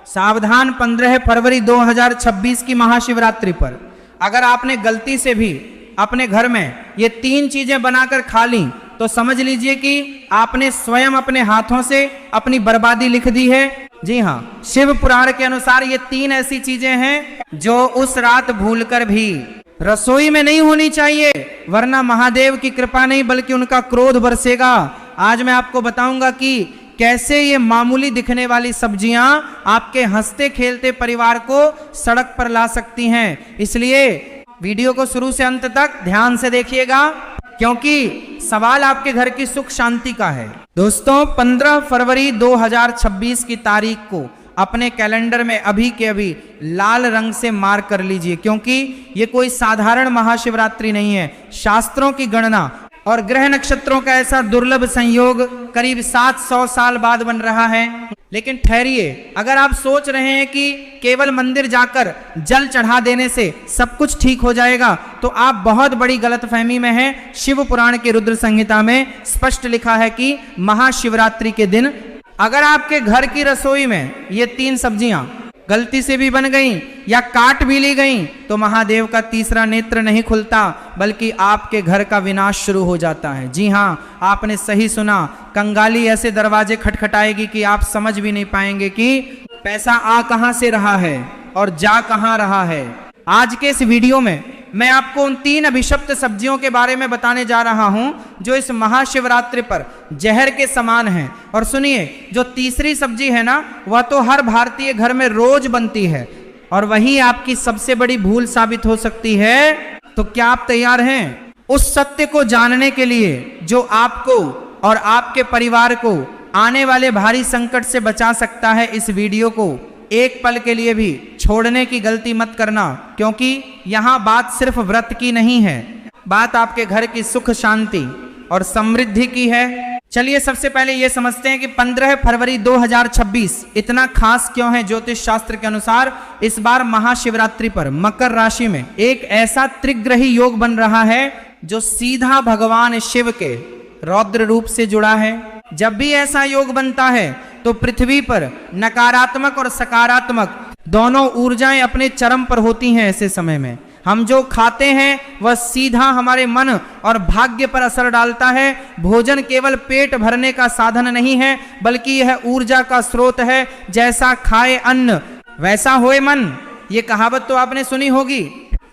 सावधान 15 फरवरी 2026 की महाशिवरात्रि पर अगर आपने गलती से भी अपने घर में ये 3 चीजें बनाकर खा ली तो समझ लीजिए कि आपने स्वयं अपने हाथों से अपनी बर्बादी लिख दी है। जी हाँ, शिव पुराण के अनुसार ये 3 ऐसी चीजें हैं जो उस रात भूलकर भी रसोई में नहीं होनी चाहिए, वरना महादेव की कृपा नहीं बल्कि उनका क्रोध बरसेगा। आज मैं आपको बताऊंगा कि कैसे ये मामूली दिखने वाली सब्जियां आपके हंसते खेलते परिवार को सड़क पर ला सकती हैं। इसलिए वीडियो को शुरू से अंत तक ध्यान से देखिएगा, क्योंकि सवाल आपके घर की सुख शांति का है। दोस्तों, 15 फरवरी 2026 की तारीख को अपने कैलेंडर में अभी के अभी लाल रंग से मार्क कर लीजिए, क्योंकि ये कोई साधारण महाशिवरात्रि नहीं है। शास्त्रों की गणना और ग्रह नक्षत्रों का ऐसा दुर्लभ संयोग करीब 700 साल बाद बन रहा है। लेकिन ठहरिए, अगर आप सोच रहे हैं कि केवल मंदिर जाकर जल चढ़ा देने से सब कुछ ठीक हो जाएगा तो आप बहुत बड़ी गलतफहमी में हैं। शिव पुराण के रुद्र संहिता में स्पष्ट लिखा है कि महाशिवरात्रि के दिन अगर आपके घर की रसोई में ये 3 सब्जियां गलती से भी बन गई या काट भी ली गई तो महादेव का तीसरा नेत्र नहीं खुलता, बल्कि आपके घर का विनाश शुरू हो जाता है। जी हाँ, आपने सही सुना, कंगाली ऐसे दरवाजे खटखटाएगी कि आप समझ भी नहीं पाएंगे कि पैसा आ कहां से रहा है और जा कहां रहा है। आज के इस वीडियो में मैं आपको उन 3 अभिशप्त सब्जियों के बारे में बताने जा रहा हूं जो इस महाशिवरात्रि पर जहर के समान हैं। और सुनिए, जो तीसरी सब्जी है ना, वह तो हर भारतीय घर में रोज बनती है और वही आपकी सबसे बड़ी भूल साबित हो सकती है। तो क्या आप तैयार हैं उस सत्य को जानने के लिए जो आपको और आपके परिवार को आने वाले भारी संकट से बचा सकता है? इस वीडियो को एक पल के लिए भी छोड़ने की गलती मत करना, क्योंकि यहां बात सिर्फ व्रत की नहीं है, बात आपके घर की सुख शांति और समृद्धि की है। चलिए सबसे पहले यह समझते हैं कि 15 फरवरी 2026 इतना खास क्यों है। ज्योतिष शास्त्र के अनुसार इस बार महाशिवरात्रि पर मकर राशि में एक ऐसा त्रिग्रही योग बन रहा है जो सीधा भगवान शिव के रौद्र रूप से जुड़ा है। जब भी ऐसा योग बनता है तो पृथ्वी पर नकारात्मक और सकारात्मक दोनों ऊर्जाएं अपने चरम पर होती हैं। ऐसे समय में हम जो खाते हैं वह सीधा हमारे मन और भाग्य पर असर डालता है। भोजन केवल पेट भरने का साधन नहीं है, बल्कि यह ऊर्जा का स्रोत है। जैसा खाए अन्न वैसा होए मन, ये कहावत तो आपने सुनी होगी,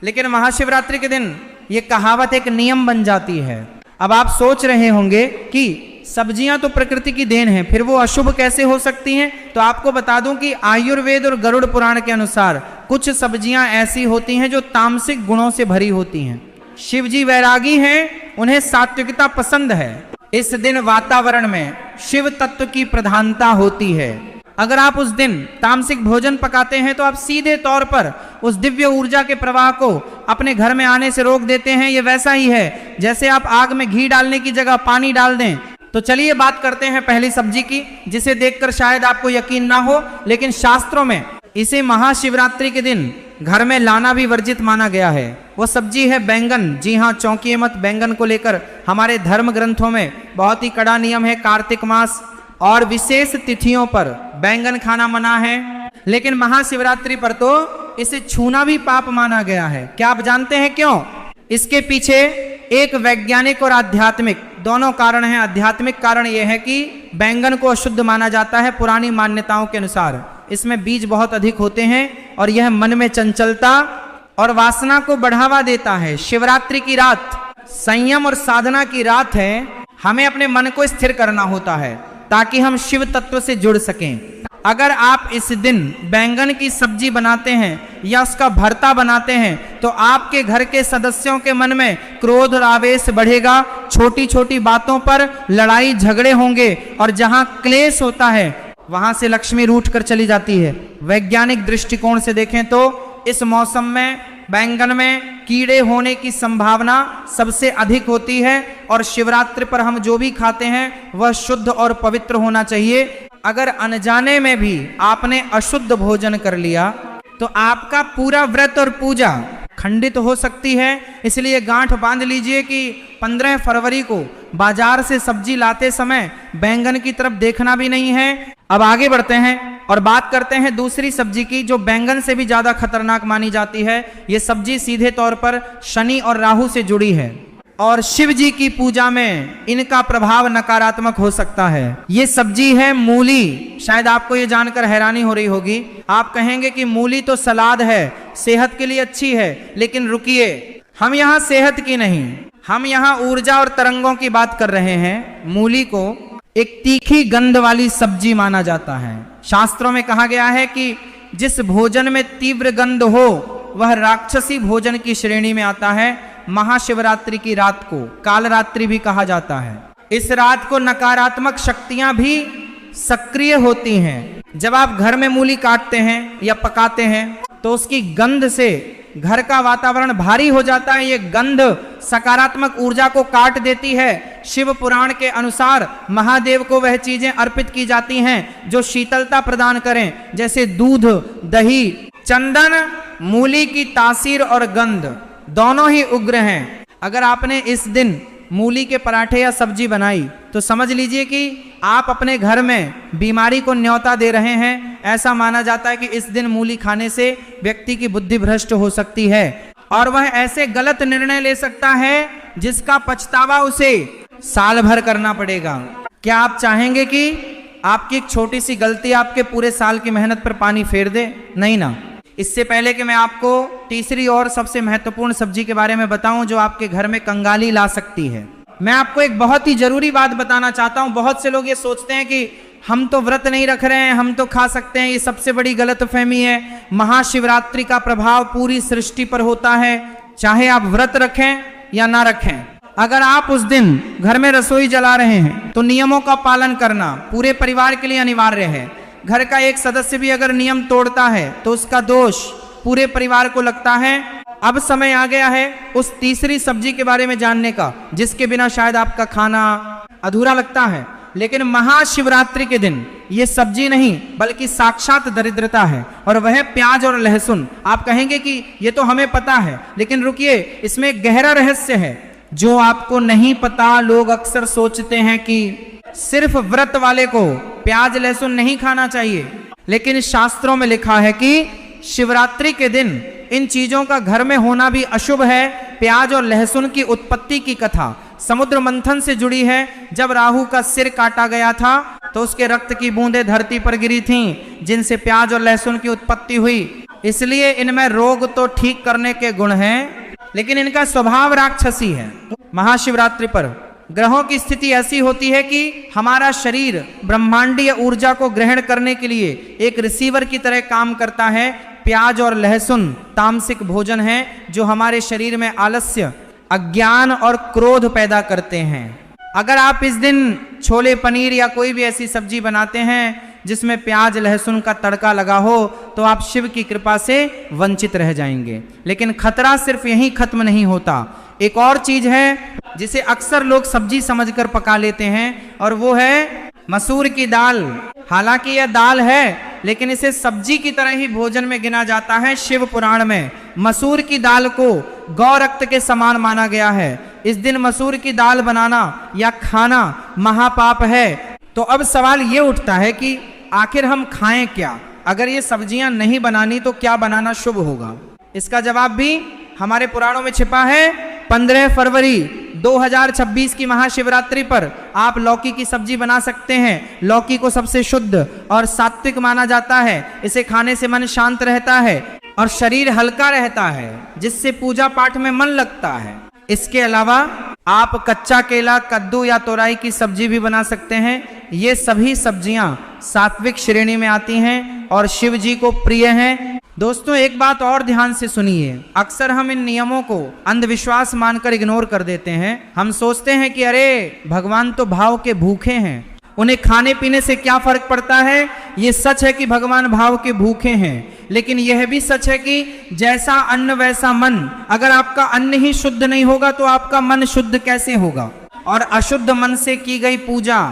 लेकिन महाशिवरात्रि के दिन ये कहावत एक नियम बन जाती है। अब आप सोच रहे होंगे कि सब्जियां तो प्रकृति की देन है, फिर वो अशुभ कैसे हो सकती हैं? तो आपको बता दूं कि आयुर्वेद और गरुड़ पुराण के अनुसार कुछ सब्जियां ऐसी होती हैं जो तामसिक गुणों से भरी होती हैं। शिव जी वैरागी हैं, उन्हें सात्विकता पसंद है। इस दिन वातावरण में शिव तत्व की प्रधानता होती है। अगर आप उस दिन तामसिक भोजन पकाते हैं तो आप सीधे तौर पर उस दिव्य ऊर्जा के प्रवाह को अपने घर में आने से रोक देते हैं। ये वैसा ही है जैसे आप आग में घी डालने की जगह पानी डाल दें। तो चलिए बात करते हैं पहली सब्जी की, जिसे देखकर शायद आपको यकीन ना हो, लेकिन शास्त्रों में इसे महाशिवरात्रि के दिन घर में लाना भी वर्जित माना गया है। वो सब्जी है बैंगन। जी हाँ, चौंकिए मत, बैंगन को लेकर हमारे धर्म ग्रंथों में बहुत ही कड़ा नियम है। कार्तिक मास और विशेष तिथियों पर बैंगन खाना मना है, लेकिन महाशिवरात्रि पर तो इसे छूना भी पाप माना गया है। क्या आप जानते हैं क्यों? इसके पीछे एक वैज्ञानिक और आध्यात्मिक दोनों कारण हैं। आध्यात्मिक कारण यह है कि बैंगन को अशुद्ध माना जाता है पुरानी मान्यताओं के अनुसार। इसमें बीज बहुत अधिक होते हैं और यह मन में चंचलता और वासना को बढ़ावा देता है। शिवरात्रि की रात संयम और साधना की रात है। हमें अपने मन को स्थिर करना होता है ताकि हम शिव तत्व से जुड़ सकें। अगर आप इस दिन बैंगन की सब्जी बनाते हैं या उसका भरता बनाते हैं तो आपके घर के सदस्यों के मन में क्रोध और आवेश बढ़ेगा। छोटी छोटी बातों पर लड़ाई झगड़े होंगे और जहां क्लेश होता है वहां से लक्ष्मी रूठ कर चली जाती है। वैज्ञानिक दृष्टिकोण से देखें तो इस मौसम में बैंगन में कीड़े होने की संभावना सबसे अधिक होती है और शिवरात्रि पर हम जो भी खाते हैं वह शुद्ध और पवित्र होना चाहिए। अगर अनजाने में भी आपने अशुद्ध भोजन कर लिया तो आपका पूरा व्रत और पूजा खंडित हो सकती है। इसलिए गांठ बांध लीजिए कि 15 फरवरी को बाजार से सब्जी लाते समय बैंगन की तरफ देखना भी नहीं है। अब आगे बढ़ते हैं। और बात करते हैं दूसरी सब्जी की, जो बैंगन से भी ज्यादा खतरनाक मानी जाती है। ये सब्जी सीधे तौर पर शनि और राहु से जुड़ी है और शिव जी की पूजा में इनका प्रभाव नकारात्मक हो सकता है। ये सब्जी है मूली। शायद आपको ये जानकर हैरानी हो रही होगी, आप कहेंगे कि मूली तो सलाद है, सेहत के लिए अच्छी है, लेकिन रुकिए, हम यहाँ सेहत की नहीं, हम यहाँ ऊर्जा और तरंगों की बात कर रहे हैं। मूली को एक तीखी गंध वाली सब्जी माना जाता है। शास्त्रों में कहा गया है कि जिस भोजन में तीव्र गंध हो वह राक्षसी भोजन की श्रेणी में आता है। महाशिवरात्रि की रात को कालरात्रि भी कहा जाता है। इस रात को नकारात्मक शक्तियां भी सक्रिय होती हैं। जब आप घर में मूली काटते हैं या पकाते हैं तो उसकी गंध से घर का वातावरण भारी हो जाता है। ये गंध सकारात्मक ऊर्जा को काट देती है। शिव पुराण के अनुसार महादेव को वह चीजें अर्पित की जाती हैं जो शीतलता प्रदान करें, जैसे दूध, दही, चंदन। मूली की तासीर और गंध दोनों ही उग्र हैं। अगर आपने इस दिन मूली के पराठे या सब्जी बनाई तो समझ लीजिए कि आप अपने घर में बीमारी को न्योता दे रहे हैं। ऐसा माना जाता है कि इस दिन मूली खाने से व्यक्ति की बुद्धि भ्रष्ट हो सकती है और वह ऐसे गलत निर्णय ले सकता है जिसका पछतावा उसे साल भर करना पड़ेगा। क्या आप चाहेंगे कि आपकी एक छोटी सी गलती आपके पूरे साल की मेहनत पर पानी फेर दे? नहीं ना। इससे पहले कि मैं आपको तीसरी और सबसे महत्वपूर्ण सब्जी के बारे में बताऊं जो आपके घर में कंगाली ला सकती है, मैं आपको एक बहुत ही जरूरी बात बताना चाहता हूं। बहुत से लोग ये सोचते हैं कि हम तो व्रत नहीं रख रहे हैं, हम तो खा सकते हैं। ये सबसे बड़ी गलतफहमी है। महाशिवरात्रि का प्रभाव पूरी सृष्टि पर होता है, चाहे आप व्रत रखें या ना रखें। अगर आप उस दिन घर में रसोई जला रहे हैं तो नियमों का पालन करना पूरे परिवार के लिए अनिवार्य है। घर का एक सदस्य भी अगर नियम तोड़ता है तो उसका दोष पूरे परिवार को लगता है। अब समय आ गया है उस तीसरी सब्जी के बारे में जानने का जिसके बिना शायद आपका खाना अधूरा लगता है। लेकिन महाशिवरात्रि के दिन ये सब्जी नहीं बल्कि साक्षात दरिद्रता है और वह प्याज और लहसुन। आप कहेंगे कि ये तो हमें पता है, लेकिन रुकिए, इसमें एक गहरा रहस्य है जो आपको नहीं पता। लोग अक्सर सोचते हैं कि सिर्फ व्रत वाले को प्याज लहसुन नहीं खाना चाहिए, लेकिन शास्त्रों में लिखा है कि शिवरात्रि के दिन इन चीजों का घर में होना भी अशुभ है। प्याज और लहसुन की उत्पत्ति की कथा समुद्र मंथन से जुड़ी है। जब राहु का सिर काटा गया था तो उसके रक्त की बूंदें धरती पर गिरी थीं, जिनसे प्याज और लहसुन की उत्पत्ति हुई। इसलिए इनमें रोग तो ठीक करने के गुण हैं, लेकिन इनका स्वभाव राक्षसी है। महाशिवरात्रि पर ग्रहों की स्थिति ऐसी होती है कि हमारा शरीर ब्रह्मांडीय ऊर्जा को ग्रहण करने के लिए एक रिसीवर की तरह काम करता है। प्याज और लहसुन तामसिक भोजन है जो हमारे शरीर में आलस्य, अज्ञान और क्रोध पैदा करते हैं। अगर आप इस दिन छोले पनीर या कोई भी ऐसी सब्जी बनाते हैं जिसमें प्याज लहसुन का तड़का लगा हो तो आप शिव की कृपा से वंचित रह जाएंगे। लेकिन खतरा सिर्फ यहीं खत्म नहीं होता। एक और चीज है जिसे अक्सर लोग सब्जी समझकर पका लेते हैं और वो है मसूर की दाल। हालांकि यह दाल है लेकिन इसे सब्जी की तरह ही भोजन में गिना जाता है। शिव पुराण में मसूर की दाल को गौ रक्त के समान माना गया है। इस दिन मसूर की दाल बनाना या खाना महापाप है। तो अब सवाल ये उठता है कि आखिर हम खाएं क्या? अगर ये सब्जियां नहीं बनानी तो क्या बनाना शुभ होगा? इसका जवाब भी हमारे पुराणों में छिपा है। 15 फरवरी 2026 की महाशिवरात्रि पर आप लौकी की सब्जी बना सकते हैं। लौकी को सबसे शुद्ध और सात्विक माना जाता है। इसे खाने से मन शांत रहता है और शरीर हल्का रहता है, जिससे पूजा पाठ में मन लगता है। इसके अलावा आप कच्चा केला, कद्दू या तोरई की सब्जी भी बना सकते हैं। ये सभी सब्जियां सात्विक श्रेणी में आती हैं और शिव जी को प्रिय हैं। दोस्तों, एक बात और ध्यान से सुनिए। अक्सर हम इन नियमों को अंधविश्वास मानकर इग्नोर कर देते हैं। हम सोचते हैं कि अरे भगवान तो भाव के भूखे हैं, उन्हें खाने पीने से क्या फर्क पड़ता है। ये सच है कि भगवान भाव के भूखे हैं, लेकिन यह भी सच है कि जैसा अन्न वैसा मन। अगर आपका अन्न ही शुद्ध नहीं होगा तो आपका मन शुद्ध कैसे होगा? और अशुद्ध मन से की गई पूजा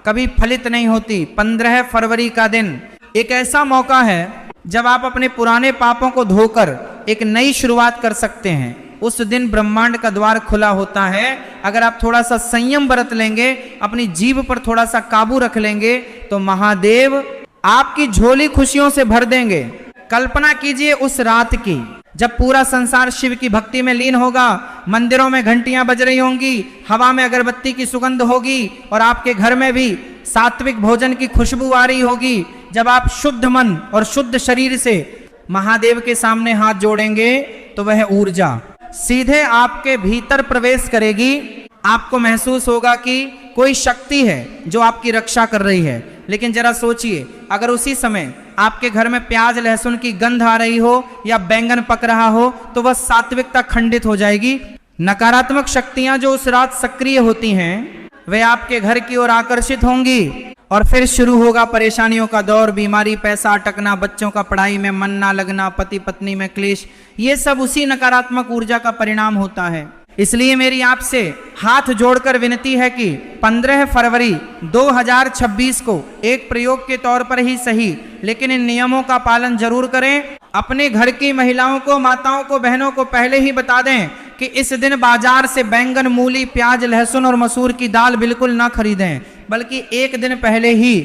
कभी फलित नहीं होती। 15 फरवरी का दिन एक ऐसा मौका है जब आप अपने पुराने पापों को धोकर एक नई शुरुआत कर सकते हैं। उस दिन ब्रह्मांड का द्वार खुला होता है। अगर आप थोड़ा सा संयम बरत लेंगे, अपनी जीभ पर थोड़ा सा काबू रख लेंगे, तो महादेव आपकी झोली खुशियों से भर देंगे। कल्पना कीजिए उस रात की जब पूरा संसार शिव की भक्ति में लीन होगा, मंदिरों में घंटियां बज रही होंगी, हवा में अगरबत्ती की सुगंध होगी और आपके घर में भी सात्विक भोजन की खुशबू आ रही होगी। जब आप शुद्ध मन और शुद्ध शरीर से महादेव के सामने हाथ जोड़ेंगे तो वह ऊर्जा सीधे आपके भीतर प्रवेश करेगी। आपको महसूस होगा कि कोई शक्ति है जो आपकी रक्षा कर रही है। लेकिन जरा सोचिए, अगर उसी समय आपके घर में प्याज लहसुन की गंध आ रही हो या बैंगन पक रहा हो तो वह सात्विकता खंडित हो जाएगी। नकारात्मक शक्तियां जो उस रात सक्रिय होती हैं वे आपके घर की ओर आकर्षित होंगी और फिर शुरू होगा परेशानियों का दौर, बीमारी, पैसा अटकना, बच्चों का पढ़ाई में मन ना लगना, पति पत्नी में क्लेश। ये सब उसी नकारात्मक ऊर्जा का परिणाम होता है। इसलिए मेरी आपसे हाथ जोड़कर विनती है कि 15 फरवरी 2026 को एक प्रयोग के तौर पर ही सही, लेकिन इन नियमों का पालन जरूर करें। अपने घर की महिलाओं को, माताओं को, बहनों को पहले ही बता दें कि इस दिन बाजार से बैंगन, मूली, प्याज, लहसुन और मसूर की दाल बिल्कुल ना खरीदें, बल्कि एक दिन पहले ही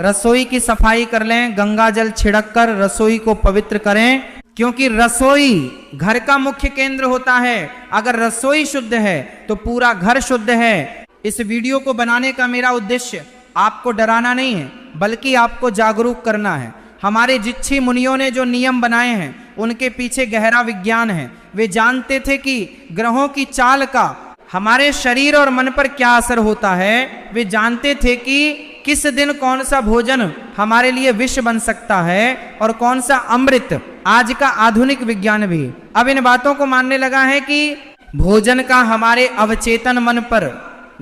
रसोई की सफाई कर लें। गंगा जल छिड़क कर रसोई को पवित्र करें, क्योंकि रसोई घर का मुख्य केंद्र होता है। अगर रसोई शुद्ध है तो पूरा घर शुद्ध है। इस वीडियो को बनाने का मेरा उद्देश्य आपको डराना नहीं है, बल्कि आपको जागरूक करना है। हमारे जिच्छी मुनियों ने जो नियम बनाए हैं उनके पीछे गहरा विज्ञान है। वे जानते थे कि ग्रहों की चाल का हमारे शरीर और मन पर क्या असर होता है। वे जानते थे कि किस दिन कौन सा भोजन हमारे लिए विष बन सकता है और कौन सा अमृत। आज का आधुनिक विज्ञान भी अब इन बातों को मानने लगा है कि भोजन का हमारे अवचेतन मन पर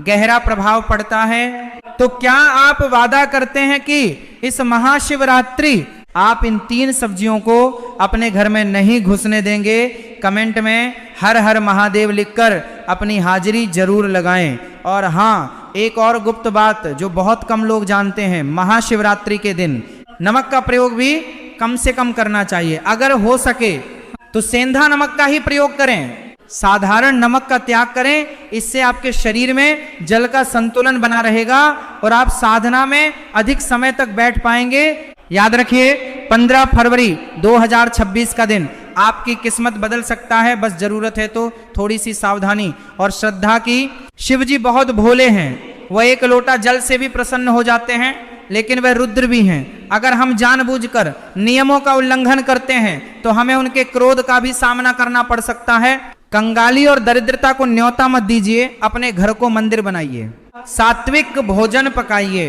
गहरा प्रभाव पड़ता है। तो क्या आप वादा करते हैं कि इस महाशिवरात्रि आप इन 3 सब्जियों को अपने घर में नहीं घुसने देंगे? कमेंट में हर हर महादेव लिखकर अपनी हाजिरी जरूर लगाएं। और हाँ, एक और गुप्त बात जो बहुत कम लोग जानते हैं, महाशिवरात्रि के दिन नमक का प्रयोग भी कम से कम करना चाहिए। अगर हो सके तो सेंधा नमक का ही प्रयोग करें, साधारण नमक का त्याग करें। इससे आपके शरीर में जल का संतुलन बना रहेगा और आप साधना में अधिक समय तक बैठ पाएंगे। याद रखिए, 15 फरवरी 2026 का दिन आपकी किस्मत बदल सकता है। बस जरूरत है तो थोड़ी सी सावधानी और श्रद्धा की। शिव जी बहुत भोले हैं, वह एक लोटा जल से भी प्रसन्न हो जाते हैं, लेकिन वह रुद्र भी हैं। अगर हम जानबूझकर नियमों का उल्लंघन करते हैं तो हमें उनके क्रोध का भी सामना करना पड़ सकता है। कंगाली और दरिद्रता को न्योता मत दीजिए, अपने घर को मंदिर बनाइए, सात्विक भोजन पकाइए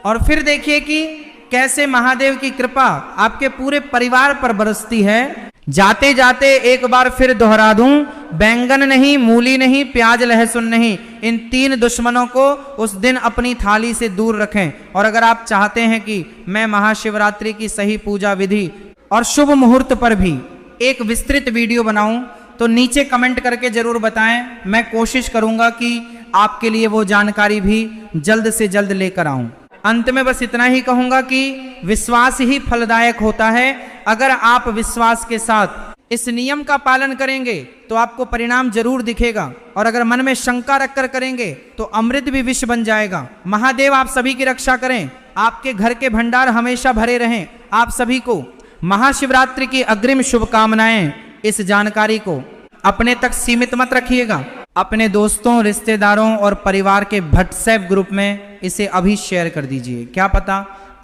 और फिर देखिए कि कैसे महादेव की कृपा आपके पूरे परिवार पर बरसती है। जाते जाते एक बार फिर दोहरा दूं, बैंगन नहीं, मूली नहीं, प्याज लहसुन नहीं, इन 3 दुश्मनों को उस दिन अपनी थाली से दूर रखें। और अगर आप चाहते हैं कि मैं महाशिवरात्रि की सही पूजा विधि और शुभ मुहूर्त पर भी एक विस्तृत वीडियो बनाऊं तो नीचे कमेंट करके जरूर बताएं। मैं कोशिश करूंगा कि आपके लिए वो जानकारी भी जल्द से जल्द लेकर आऊं। अंत में बस इतना ही कहूंगा कि विश्वास ही फलदायक होता है। अगर आप विश्वास के साथ इस नियम का पालन करेंगे तो आपको परिणाम जरूर दिखेगा, और अगर मन में शंका रखकर करेंगे तो अमृत भी विष बन जाएगा। महादेव आप सभी की रक्षा करें, आपके घर के भंडार हमेशा भरे रहें। आप सभी को महाशिवरात्रि की अग्रिम शुभकामनाएं। इस जानकारी को अपने तक सीमित मत रखिएगा, अपने दोस्तों, रिश्तेदारों और परिवार के व्हाट्सएप ग्रुप में इसे अभी शेयर कर दीजिए। क्या पता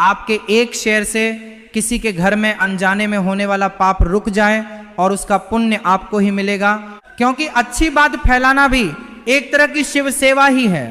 आपके एक शेयर से किसी के घर में अनजाने में होने वाला पाप रुक जाए और उसका पुण्य आपको ही मिलेगा, क्योंकि अच्छी बात फैलाना भी एक तरह की शिव सेवा ही है।